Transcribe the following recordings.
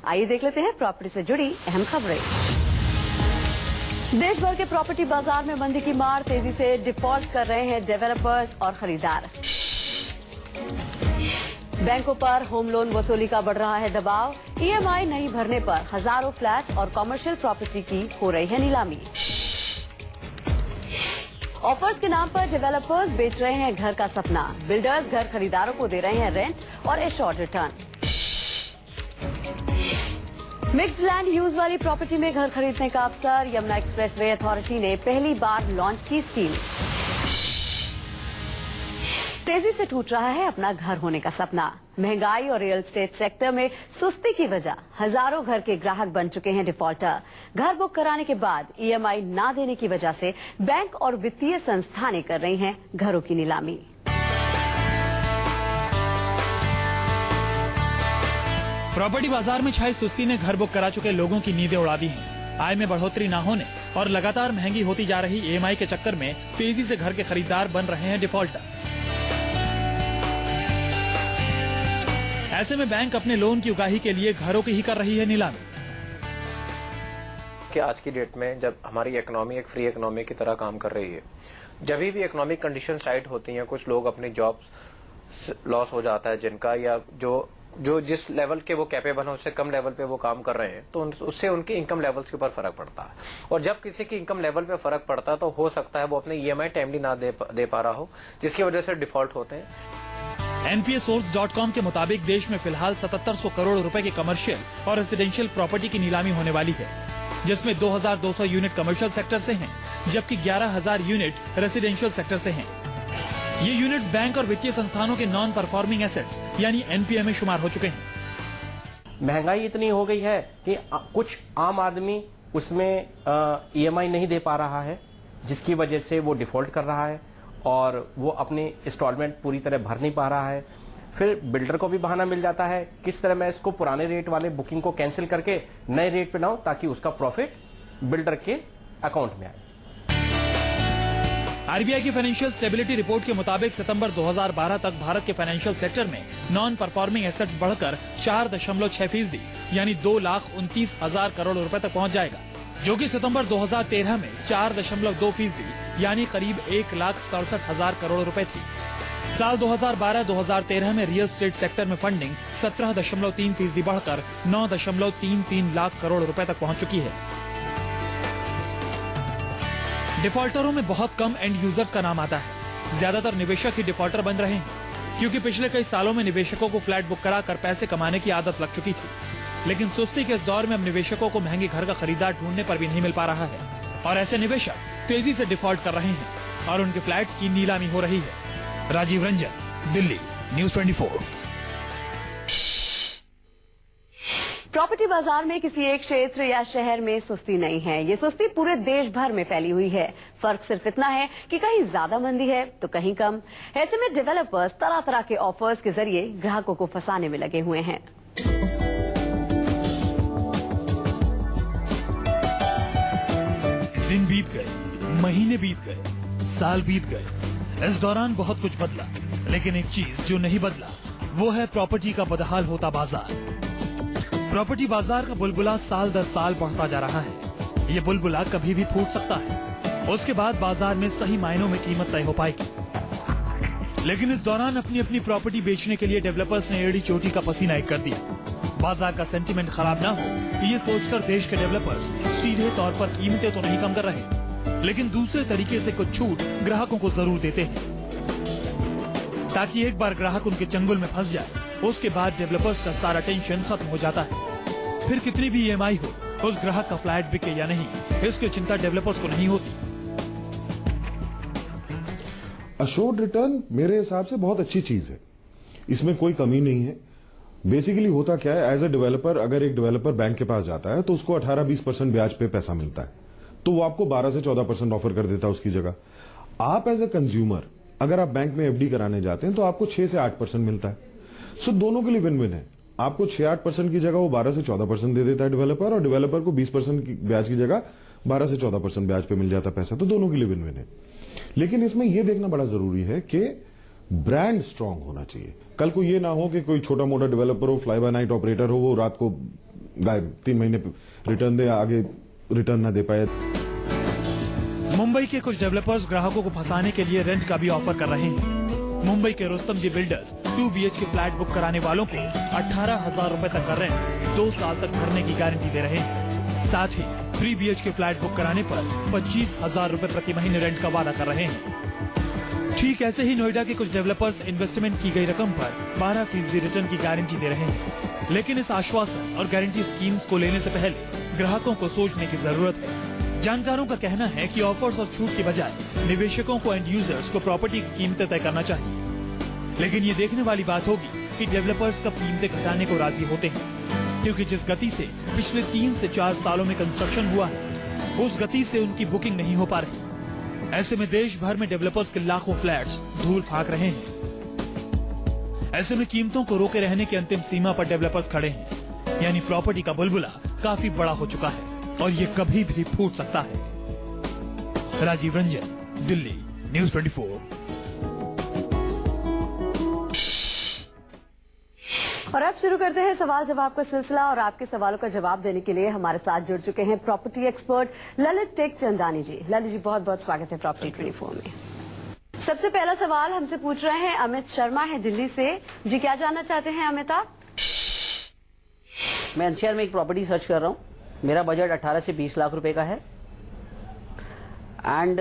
आइए देख लेते हैं प्रॉपर्टी से जुड़ी अहम खबरें। देश भर के प्रॉपर्टी बाजार में मंदी की मार, तेजी से डिफॉल्ट कर रहे हैं डेवलपर्स और खरीदार। बैंकों पर होम लोन वसूली का बढ़ रहा है दबाव, ईएमआई नहीं भरने पर हजारों फ्लैट्स और कमर्शियल प्रॉपर्टी की हो रही है नीलामी। ऑफर्स के नाम पर डेवलपर्स बेच रहे हैं घर का सपना, बिल्डर्स घर खरीदारों को दे रहे हैं रेंट और assured return. Mixed land use वाली प्रॉपर्टी में घर खरीदने का अवसर, यमुना एक्सप्रेसवे अथॉरिटी ने पहली बार लॉन्च की स्कीम। तेजी से टूट रहा है अपना घर होने का सपना। महंगाई और रियल एस्टेट सेक्टर में सुस्ती की वजह हजारों घर के ग्राहक बन चुके हैं डिफॉल्टर। घर बुक कराने के बाद ईएमआई ना देने की वजह से बैंक और वित्तीय संस्थानें कर रही हैं घरों की नीलामी। प्रॉपर्टी बाजार में छाई सुस्ती ने घर बुक करा चुके लोगों की नींदें उड़ा दी हैं। आय में बढ़ोतरी न होने और लगातार महंगी होती जा रही ईएमआई के चक्कर में तेजी से घर के खरीदार बन रहे हैं डिफॉल्टर। ऐसे में बैंक अपने लोन की उगाही के लिए घरों की ही कर रही है नीलामी। कि आज की डेट में जब हमारी इकोनॉमी एक फ्री इकोनॉमी की तरह काम कर रही है, जब भी इकोनॉमिक कंडीशन टाइट होती हैं, कुछ लोग अपनी जॉब्स लॉस हो जाता है जिनका, या जो जिस लेवल के वो कैपेबल है उससे कम लेवल पे वो काम कर रहे हैं, तो उससे उनके इनकम लेवल्स के ऊपर फर्क पड़ता है। और जब किसी की इनकम लेवल पे फर्क पड़ता है तो हो सकता है वो अपने ईएमआई टाइमली ना दे पा रहा हो, जिसकी वजह से डिफॉल्ट होते हैं। NPSSource.com के मुताबिक देश में फिलहाल 7700 करोड़ रुपए की कमर्शियल और रेसिडेंशियल प्रॉपर्टी की नीलामी होने वाली है, जिसमें 2200 यूनिट कमर्शियल सेक्टर से हैं, जबकि 11000 यूनिट रेसिडेंशियल सेक्टर से हैं। ये यूनिट्स बैंक और वित्तीय संस्थानों के नॉन परफॉर्मिंग एसेट्स यानी एनपीए में शुमार हो चुके हैं। महंगाई इतनी हो गई है कि कुछ आम आदमी उसमें ईएमआई नहीं दे पा रहा है, जिसकी वजह से वो डिफॉल्ट कर रहा है और वो अपनी इंस्टॉलमेंट पूरी तरह भर नहीं पा रहा है। फिर बिल्डर को भी बहाना मिल जाता है किस तरह मैं इसको पुराने रेट वाले बुकिंग को कैंसिल करके नए रेट पे लाऊं ताकि उसका प्रॉफिट बिल्डर के अकाउंट में आए। आरबीआई की फाइनेंशियल स्टेबिलिटी रिपोर्ट के मुताबिक सितंबर 2012 तक भारत के फाइनेंशियल सेक्टर में नॉन परफॉर्मिंग एसेट्स बढ़कर 4.6% यानी 2,29,000 करोड़ रुपए तक पहुंच जाएगा, जो कि सितंबर 2013 में 4.2% यानी करीब 1,67,000 करोड़ रुपए थी। साल 2012-2013 में रियल एस्टेट सेक्टर में फंडिंग 17.3% बढ़कर 9.33 लाख करोड़ रुपए तक पहुंच चुकी है। डिफॉल्टरों में बहुत कम एंड यूजर्स का नाम आता है। ज्यादातर निवेशक ही डिफॉल्टर बन रहे हैं, क्योंकि पिछले कई सालों में निवेशकों को फ्लैट बुक कराकर पैसे कमाने की आदत लग चुकी थी। लेकिन सुस्ती के इस दौर में अब निवेशकों को महंगे घर का खरीदार ढूंढने पर भी नहीं मिल पा रहा है और ऐसे निवेशक तेजी से डिफॉल्ट कर रहे हैं और उनके फ्लैट्स की नीलामी हो रही है। राजीव रंजन, दिल्ली, न्यूज़ 24। प्रॉपर्टी बाजार में किसी एक क्षेत्र या शहर में सुस्ती नहीं है, ये सुस्ती पूरे देश भर में फैली हुई है। फर्क सिर्फ इतना है कि कहीं ज्यादा मंदी है तो कहीं कम। ऐसे में डेवलपर्स तरह तरह के ऑफर्स के जरिए ग्राहकों को फंसाने में लगे हुए हैं। दिन बीत गए, महीने बीत गए, साल बीत गए। इस दौरान बहुत कुछ बदला, लेकिन एक चीज जो नहीं बदला वो है प्रॉपर्टी का बदहाल होता बाजार। प्रॉपर्टी बाजार का बुलबुला साल दर साल बढ़ता जा रहा है। ये बुलबुला कभी भी फूट सकता है। उसके बाद बाजार में सही मायनों में कीमत तय हो पाएगी। लेकिन इस दौरान अपनी अपनी प्रॉपर्टी बेचने के लिए डेवलपर्स ने एड़ी चोटी का पसीना एक कर दिया। बाजार का सेंटीमेंट खराब ना हो ये सोचकर देश के डेवलपर्स सीधे तौर पर कीमतें तो नहीं कम कर रहे, लेकिन दूसरे तरीके से कुछ छूट ग्राहकों को जरूर देते हैं, ताकि एक बार ग्राहक उनके चंगुल में फंस जाए, उसके बाद डेवलपर्स का सारा टेंशन खत्म हो जाता है। फिर कितनी भी ईएमआई हो, उस ग्राहक का फ्लैट बिके या नहीं, इसकी चिंता डेवलपर्स को नहीं होती। अश्योर्ड रिटर्न मेरे हिसाब से बहुत अच्छी चीज है, इसमें कोई कमी नहीं है। बेसिकली होता क्या है, एज ए डेवलपर अगर एक डेवलपर बैंक के पास जाता है तो उसको 18-20% ब्याज पे पैसा मिलता है, तो वो आपको 12 से 14% ऑफर कर देता है उसकी जगह। आप एज ए कंज्यूमर अगर आप बैंक में एफडी कराने जाते हैं तो आपको 6 से 8% मिलता है। सो दोनों के लिए विन विन है। आपको 6-8% की जगह वो 12 से 14% दे देता है डेवलपर, और डेवलपर को 20% की ब्याज की जगह 12 से 14% ब्याज पे मिल जाता है पैसा, तो दोनों के लिए विन विन है। लेकिन इसमें यह देखना बड़ा जरूरी है कि ब्रांड स्ट्रांग होना चाहिए। कल को ये ना हो कि कोई छोटा मोटा डेवलपर हो, फ्लाई बाय नाइट ऑपरेटर हो, वो रात को गायब, 3 महीने रिटर्न दे, आगे रिटर्न ना दे पाए। मुंबई के कुछ डेवलपर्स ग्राहकों को फंसाने के लिए रेंट का भी ऑफर कर रहे हैं। मुंबई के रुस्तम जी बिल्डर्स 2 BHK फ्लैट बुक कराने वालों को 18,000 रुपए तक का रेंट 2 साल तक भरने की गारंटी दे रहे हैं। साथ ही 3 BHK फ्लैट बुक कराने पर 25,000 रुपए प्रति महीने रेंट का वादा कर रहे हैं। ठीक ऐसे ही नोएडा के कुछ डेवलपर्स इन्वेस्टमेंट की गई रकम पर 12% रिटर्न की गारंटी दे रहे हैं। लेकिन इस आश्वासन और गारंटी स्कीम्स को लेने से पहले ग्राहकों को सोचने की जरूरत है। जानकारों का कहना है कि ऑफर्स और छूट के बजाय निवेशकों को एंड यूजर्स को प्रॉपर्टी की कीमतें तय करना चाहिए। लेकिन ये देखने वाली बात होगी कि डेवलपर्स कब कीमतें घटाने को राजी होते हैं, क्योंकि जिस गति से पिछले 3 से 4 सालों में कंस्ट्रक्शन हुआ है, उस गति से उनकी बुकिंग नहीं हो पा रही। ऐसे में देश भर में डेवलपर्स के लाखों फ्लैट्स धूल फाक रहे हैं। ऐसे में कीमतों को रोके रहने की अंतिम सीमा पर डेवलपर्स खड़े हैं, यानी प्रॉपर्टी का बुलबुला काफी बड़ा हो चुका है और ये कभी भी फूट सकता है। राजीव रंजन, दिल्ली, न्यूज़ 24। और अब शुरू करते हैं सवाल जवाब का सिलसिला और आपके सवालों का जवाब देने के लिए हमारे साथ जुड़ चुके हैं प्रॉपर्टी एक्सपर्ट ललित टेकचंदानी जी। ललित जी, बहुत बहुत स्वागत है प्रॉपर्टी 24 में। सबसे पहला सवाल हमसे पूछ रहे हैं अमित शर्मा है दिल्ली से। जी, क्या जानना चाहते हैं अमित आप? मैं एनसीआर में एक प्रॉपर्टी सर्च कर रहा हूँ। मेरा बजट 18 से 20 लाख रुपए का है एंड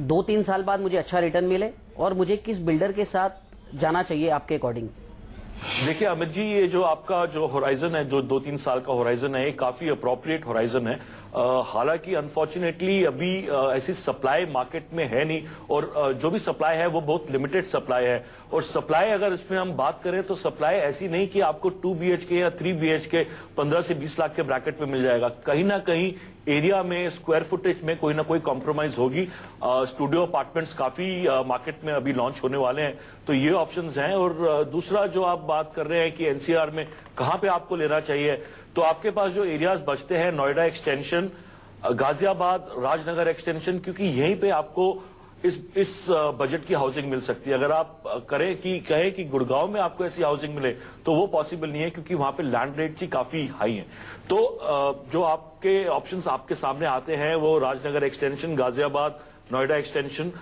2-3 साल बाद मुझे अच्छा रिटर्न मिले, और मुझे किस बिल्डर के साथ जाना चाहिए आपके अकॉर्डिंग? देखिए अमित जी, ये जो आपका जो होराइजन है, जो 2-3 साल का होराइजन है, ये काफी अप्रोप्रिएट होराइजन है। हालांकि अनफॉर्चुनेटली अभी ऐसी सप्लाई मार्केट में है नहीं, और जो भी सप्लाई है वो बहुत लिमिटेड सप्लाई है। और सप्लाई अगर इसमें हम बात करें तो सप्लाई ऐसी नहीं कि आपको 2 BHK या 3 BHK 15 से 20 लाख के ब्रैकेट में मिल जाएगा। कहीं ना कहीं एरिया में, स्क्वायर फुटेज में कोई ना कोई कॉम्प्रोमाइज होगी। स्टूडियो अपार्टमेंट्स काफी मार्केट में अभी लॉन्च होने वाले हैं, तो ये ऑप्शंस हैं। और दूसरा जो आप बात कर रहे हैं कि एनसीआर में कहां पे आपको लेना चाहिए, तो आपके पास जो एरियाज बचते हैं, नोएडा एक्सटेंशन, गाजियाबाद, राजनगर एक्सटेंशन, क्योंकि यहीं पे आपको इस बजट की हाउसिंग मिल सकती है। अगर आप कहें कि गुड़गांव में आपको ऐसी हाउसिंग मिले तो वो पॉसिबल नहीं है, क्योंकि वहां पे लैंड रेट्स ही काफी हाई हैं। तो जो आपके ऑप्शंस आपके सामने आते हैं वो राजनगर एक्सटेंशन, गाजियाबाद, नोएडा एक्सटेंशन।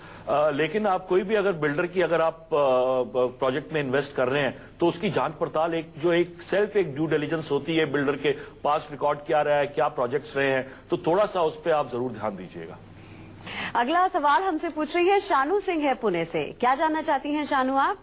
लेकिन आप कोई भी अगर बिल्डर की अगर आप प्रोजेक्ट में इन्वेस्ट कर रहे हैं तो उसकी जांच पड़ताल एक ड्यू डिलिजेंस होती है, बिल्डर के पास रिकॉर्ड क्या रहा है, क्या प्रोजेक्ट्स रहे हैं, तो थोड़ा सा उस पर आप जरूर ध्यान दीजिएगा। अगला सवाल हमसे पूछ रही है शानू सिंह है पुणे से। क्या जानना चाहती हैं शानू आप?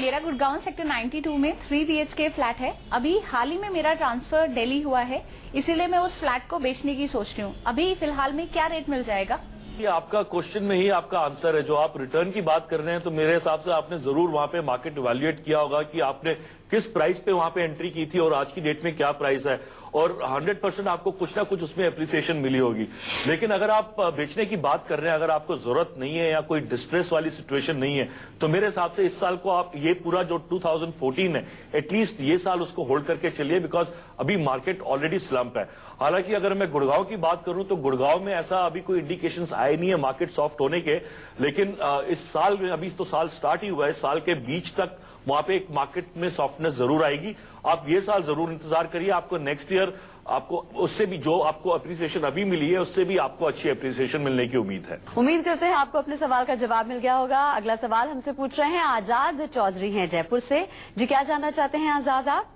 मेरा गुड़गांव सेक्टर 92 में 3 BHK फ्लैट है। अभी हाल ही में मेरा ट्रांसफर दिल्ली हुआ है, इसीलिए मैं उस फ्लैट को बेचने की सोच रही हूँ। अभी फिलहाल में क्या रेट मिल जाएगा? ये आपका क्वेश्चन में ही आपका आंसर है। जो आप रिटर्न की बात कर रहे हैं, तो मेरे हिसाब से आपने जरूर वहां पे मार्केट इवैल्यूएट किया होगा कि आपने किस प्राइस पे वहां पे एंट्री की थी और आज की डेट में क्या प्राइस है, और 100% आपको कुछ ना कुछ उसमें एप्रिसिएशन मिली होगी। लेकिन अगर आप बेचने की बात कर रहे हैं, अगर आपको जरूरत नहीं है या कोई डिस्ट्रेस वाली सिचुएशन नहीं है, तो मेरे हिसाब से इस साल को आप ये पूरा जो 2014 है, एटलीस्ट ये साल उसको होल्ड करके चलिए, बिकॉज अभी मार्केट ऑलरेडी स्लम्प है। हालांकि अगर मैं गुड़गांव की बात करूं तो गुड़गांव में ऐसा अभी कोई इंडिकेशंस आए नहीं है मार्केट सॉफ्ट होने के, लेकिन इस साल में, अभी तो साल स्टार्ट ही हुआ है, साल के बीच तक वहां पे एक मार्केट में सॉफ्टनेस जरूर आएगी। आप ये साल जरूर इंतजार करिए, आपको नेक्स्ट ईयर आपको उससे भी जो आपको अप्रिसिएशन अभी मिली है उससे भी आपको अच्छी अप्रिसिएशन मिलने की उम्मीद है। उम्मीद करते हैं आपको अपने सवाल का जवाब मिल गया होगा। अगला सवाल हमसे पूछ रहे हैं आजाद चौधरी हैं जयपुर से। जी, क्या जानना चाहते हैं आजाद आप?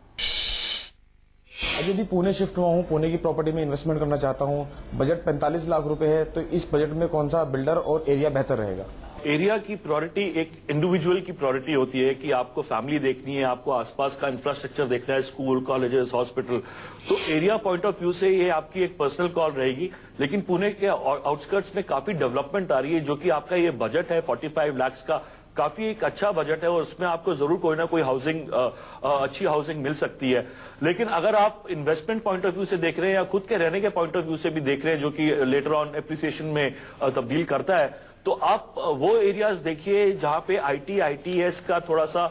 अभी पुणे शिफ्ट हुआ हूँ, पुणे की प्रॉपर्टी में इन्वेस्टमेंट करना चाहता हूँ। बजट 45 लाख रुपए है, तो इस बजट में कौन सा बिल्डर और एरिया बेहतर रहेगा? एरिया की प्रायोरिटी एक इंडिविजुअल की प्रायोरिटी होती है कि आपको फैमिली देखनी है, आपको आसपास का इंफ्रास्ट्रक्चर देखना है, स्कूल, कॉलेजेस, हॉस्पिटल। तो एरिया पॉइंट ऑफ व्यू से ये आपकी एक पर्सनल कॉल रहेगी। लेकिन पुणे के आउटस्कर्ट्स में काफी डेवलपमेंट आ रही है, जो कि आपका ये बजट है 45 लाख का, काफी एक अच्छा बजट है और उसमें आपको जरूर कोई ना कोई हाउसिंग, अच्छी हाउसिंग मिल सकती है। लेकिन अगर आप इन्वेस्टमेंट पॉइंट ऑफ व्यू से देख रहे हैं या खुद के रहने के पॉइंट ऑफ व्यू से भी देख रहे हैं, जो कि लेटर ऑन एप्रिसिएशन में तब्दील करता है, तो आप वो एरियाज देखिए जहां पे IT, ITS का थोड़ा सा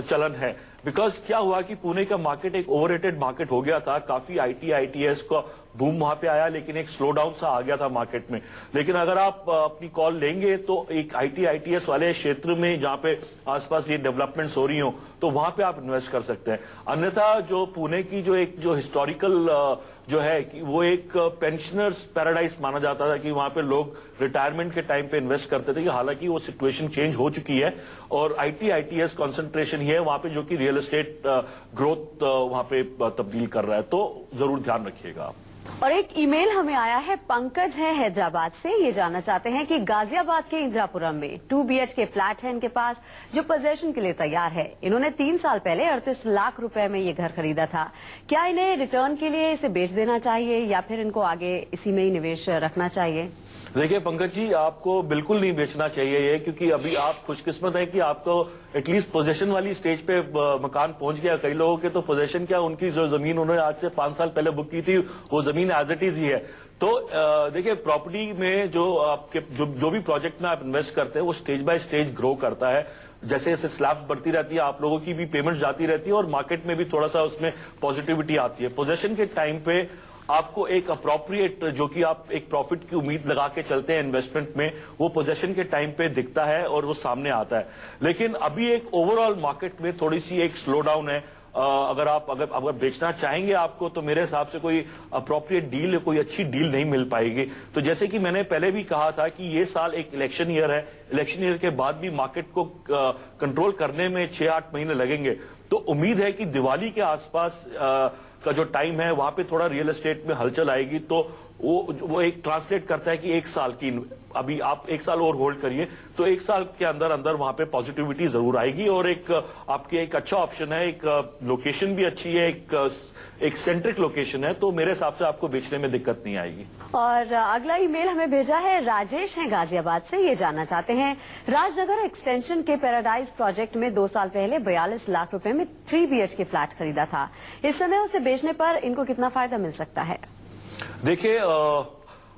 चलन है। बिकॉज क्या हुआ कि पुणे का मार्केट एक ओवररेटेड मार्केट हो गया था, काफी IT, ITS को बूम वहां पे आया, लेकिन एक स्लो डाउन सा आ गया था मार्केट में। लेकिन अगर आप अपनी कॉल लेंगे तो एक ITITS वाले क्षेत्र में जहां पे आसपास ये डेवलपमेंट्स हो रही हो तो वहां पे आप इन्वेस्ट कर सकते हैं। अन्यथा जो पुणे की जो हिस्टोरिकल जो है कि वो एक पेंशनर्स पैराडाइज माना जाता था कि वहां पे लोग रिटायरमेंट के टाइम पे इन्वेस्ट करते थे, कि हालांकि वो सिचुएशन चेंज हो चुकी है और ITITS कंसंट्रेशन ही है वहां पे जो कि रियल एस्टेट ग्रोथ वहां पे तब्दील कर रहा है, तो जरूर ध्यान रखिएगा आप। और एक ईमेल हमें आया है, पंकज है हैदराबाद से। ये जानना चाहते हैं कि गाजियाबाद के इंदिरापुरम में 2 BHK फ्लैट है इनके पास जो पोजेशन के लिए तैयार है। इन्होंने 3 साल पहले 38 लाख रुपए में ये घर खरीदा था। क्या इन्हें रिटर्न के लिए इसे बेच देना चाहिए या फिर इनको आगे इसी में ही निवेश रखना चाहिए? देखिए पंकज जी, आपको बिल्कुल नहीं बेचना चाहिए ये, क्योंकि अभी आप खुशकिस्मत है कि आपको एटलीस्ट पोजीशन वाली स्टेज पे मकान पहुंच गया। कई लोगों के तो पोजीशन क्या, उनकी जो जमीन उन्होंने आज से 5 साल पहले बुक की थी वो जमीन एज इट इज ही है। तो देखिए प्रॉपर्टी में जो आपके जो भी प्रोजेक्ट में आप इन्वेस्ट करते हैं वो स्टेज बाय स्टेज ग्रो करता है। जैसे जैसे स्लैब्स बढ़ती रहती है आप लोगों की भी पेमेंट जाती रहती है और मार्केट में भी थोड़ा सा उसमें पॉजिटिविटी आती है। पोजीशन के टाइम पे आपको एक अप्रोप्रिएट जो कि आप एक प्रॉफिट की उम्मीद लगा के चलते हैं इन्वेस्टमेंट में, वो पोजीशन के टाइम पे दिखता है और वो सामने आता है। लेकिन अभी एक ओवरऑल मार्केट में थोड़ी सी एक स्लो डाउन है। अगर बेचना चाहेंगे आपको तो मेरे हिसाब से कोई अप्रोप्रिएट डील, कोई अच्छी डील नहीं मिल पाएगी। तो जैसे कि मैंने पहले भी कहा था कि ये साल एक इलेक्शन ईयर है, इलेक्शन ईयर के बाद भी मार्केट को कंट्रोल करने में 6-8 महीने लगेंगे। तो उम्मीद है कि दिवाली के आसपास का जो टाइम है वहां पे थोड़ा रियल एस्टेट में हलचल आएगी। तो वो एक ट्रांसलेट करता है कि 1 साल की, अभी आप 1 साल और होल्ड करिए तो 1 साल के अंदर अंदर वहां पे पॉजिटिविटी जरूर आएगी और एक आपके एक अच्छा ऑप्शन है। एक लोकेशन भी अच्छी है, एक सेंट्रिक लोकेशन है, तो मेरे हिसाब से आपको बेचने में दिक्कत नहीं आएगी। और अगला ईमेल हमें भेजा है, राजेश हैं गाजियाबाद से। ये जानना चाहते हैं, राजनगर एक्सटेंशन के पैराडाइज प्रोजेक्ट में 2 साल पहले 42 लाख रुपए में 3 BHK फ्लैट खरीदा था। इस समय उसे बेचने पर इनको कितना फायदा मिल सकता है? देखिए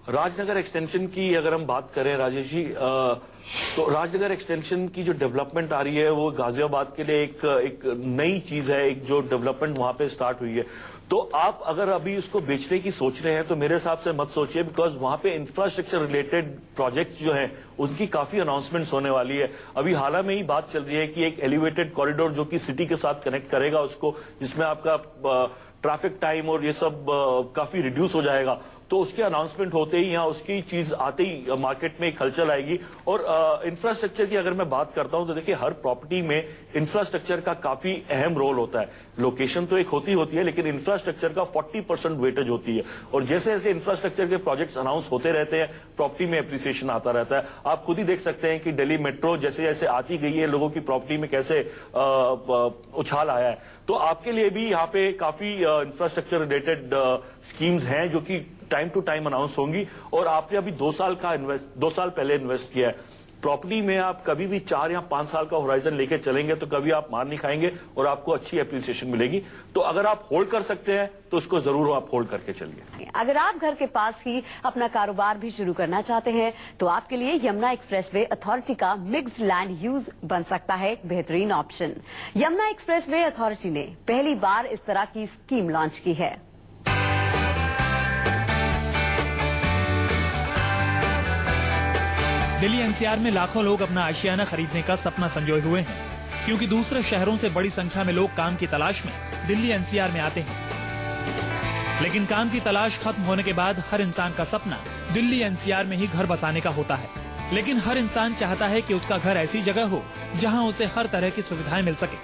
राजनगर एक्सटेंशन की अगर हम बात करें राजेश जी, तो राजनगर एक्सटेंशन की जो डेवलपमेंट आ रही है वो गाजियाबाद के लिए एक नई चीज है, एक जो डेवलपमेंट वहां पे स्टार्ट हुई है। तो आप अगर अभी उसको बेचने की सोच रहे हैं तो मेरे हिसाब से मत सोचिए, बिकॉज वहां पे इंफ्रास्ट्रक्चर रिलेटेड प्रोजेक्ट्स जो हैं उनकी काफी अनाउंसमेंट्स होने वाली है। अभी हाल में ही बात चल रही है कि एक एलिवेटेड कॉरिडोर जो कि सिटी के साथ कनेक्ट करेगा उसको, जिसमें आपका ट्रैफिक टाइम और ये सब काफी रिड्यूस हो जाएगा। तो उसके अनाउंसमेंट होते ही या उसकी चीज आते ही मार्केट में एक हलचल आएगी। और इंफ्रास्ट्रक्चर की अगर मैं बात करता हूं तो देखिए हर प्रॉपर्टी में इंफ्रास्ट्रक्चर का काफी अहम रोल होता है। लोकेशन तो एक होती है लेकिन इंफ्रास्ट्रक्चर का 40% वेटेज होती है। और जैसे जैसे इंफ्रास्ट्रक्चर के प्रोजेक्ट्स अनाउंस होते रहते हैं प्रॉपर्टी में एप्रिसिएशन आता रहता है। आप खुद ही देख सकते हैं कि दिल्ली मेट्रो जैसे जैसे आती गई है लोगों की प्रॉपर्टी में कैसे उछाल आया है। तो आपके लिए भी यहाँ पे काफी इंफ्रास्ट्रक्चर रिलेटेड स्कीम्स हैं जो कि टाइम टू टाइम अनाउंस होंगी। और आपने अभी 2 साल पहले इन्वेस्ट किया है प्रॉपर्टी में, आप कभी भी 4 या 5 साल का होराइजन लेके चलेंगे तो कभी आप मार नहीं खाएंगे और आपको अच्छी एप्रिसिएशन मिलेगी। तो अगर आप होल्ड कर सकते हैं तो उसको जरूर आप होल्ड करके चलिए। अगर आप घर के पास ही अपना कारोबार भी शुरू करना चाहते हैं तो आपके लिए यमुना एक्सप्रेसवे अथॉरिटी का मिक्स्ड लैंड यूज बन सकता है एक बेहतरीन ऑप्शन। यमुना एक्सप्रेसवे अथॉरिटी ने पहली बार इस तरह की स्कीम लॉन्च की है। दिल्ली एनसीआर में लाखों लोग अपना आशियाना खरीदने का सपना संजोए हुए हैं, क्योंकि दूसरे शहरों से बड़ी संख्या में लोग काम की तलाश में दिल्ली एनसीआर में आते हैं। लेकिन काम की तलाश खत्म होने के बाद हर इंसान का सपना दिल्ली एनसीआर में ही घर बसाने का होता है। लेकिन हर इंसान चाहता है कि उसका घर ऐसी जगह हो जहां उसे हर तरह की सुविधाएं मिल सके।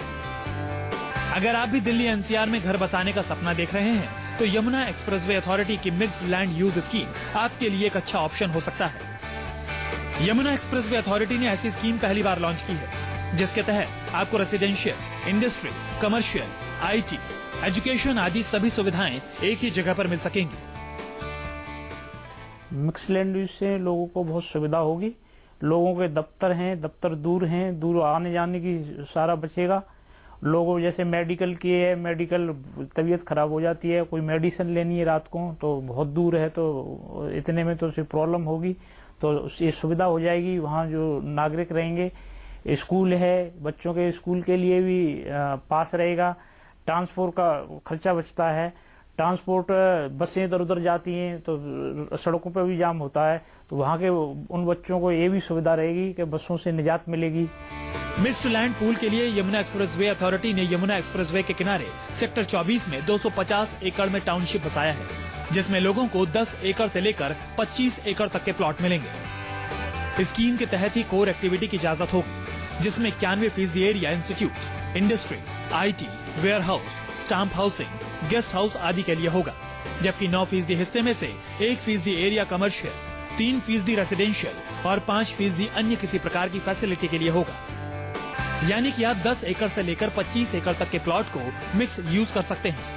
अगर आप भी दिल्ली एनसीआर में घर बसाने का सपना देख रहे हैं तो यमुना एक्सप्रेसवे अथॉरिटी की मिक्स्ड लैंड यूज स्कीम आपके लिए एक अच्छा ऑप्शन हो सकता है। यमुना एक्सप्रेसवे अथॉरिटी ने ऐसी स्कीम पहली बार लॉन्च की है जिसके तहत आपको residential, industry, commercial, IT, education आदि सभी सुविधाएं एक ही जगह पर मिल सकेंगी। मिक्स लैंड यूज से लोगों को बहुत सुविधा होगी। लोगों के दफ्तर हैं, दफ्तर दूर आने जाने की सारा बचेगा। लोगों जैसे मेडिकल की है, मेडिकल तबीयत खराब हो जाती है, कोई मेडिसिन लेनी है रात को तो बहुत दूर है तो इतने में तो उसे प्रॉब्लम होगी, तो ये सुविधा हो जाएगी। वहाँ जो नागरिक रहेंगे, स्कूल है, बच्चों के स्कूल के लिए भी पास रहेगा, ट्रांसपोर्ट का खर्चा बचता है, ट्रांसपोर्ट बसें इधर उधर जाती हैं तो सड़कों पर भी जाम होता है, तो वहाँ के उन बच्चों को ये भी सुविधा रहेगी कि बसों से निजात मिलेगी। मिक्स्ड लैंड पूल के लिए यमुना एक्सप्रेसवे अथॉरिटी ने यमुना एक्सप्रेसवे के किनारे सेक्टर 24 में 250 एकड़ में टाउनशिप बसाया है, जिसमें लोगों को 10 एकड़ से लेकर 25 एकड़ तक के प्लॉट मिलेंगे। स्कीम के तहत ही कोर एक्टिविटी की इजाजत होगी, जिसमें 91% area institute, industry, IT, warehouse, stamp housing, guest house आदि के लिए होगा, जबकि 9% हिस्से में से 1% एरिया कमर्शियल, 3% रेसिडेंशियल और 5% अन्य किसी प्रकार की फैसिलिटी के लिए होगा। यानी कि आप 10 एकड़ से लेकर 25 एकड़ तक के प्लॉट को मिक्स यूज कर सकते हैं।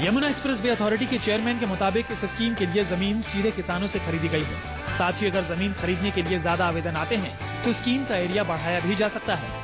यमुना एक्सप्रेसवे अथॉरिटी के चेयरमैन के मुताबिक इस स्कीम के लिए जमीन सीधे किसानों से खरीदी गई है। साथ ही अगर जमीन खरीदने के लिए ज्यादा आवेदन आते हैं तो स्कीम का एरिया बढ़ाया भी जा सकता है।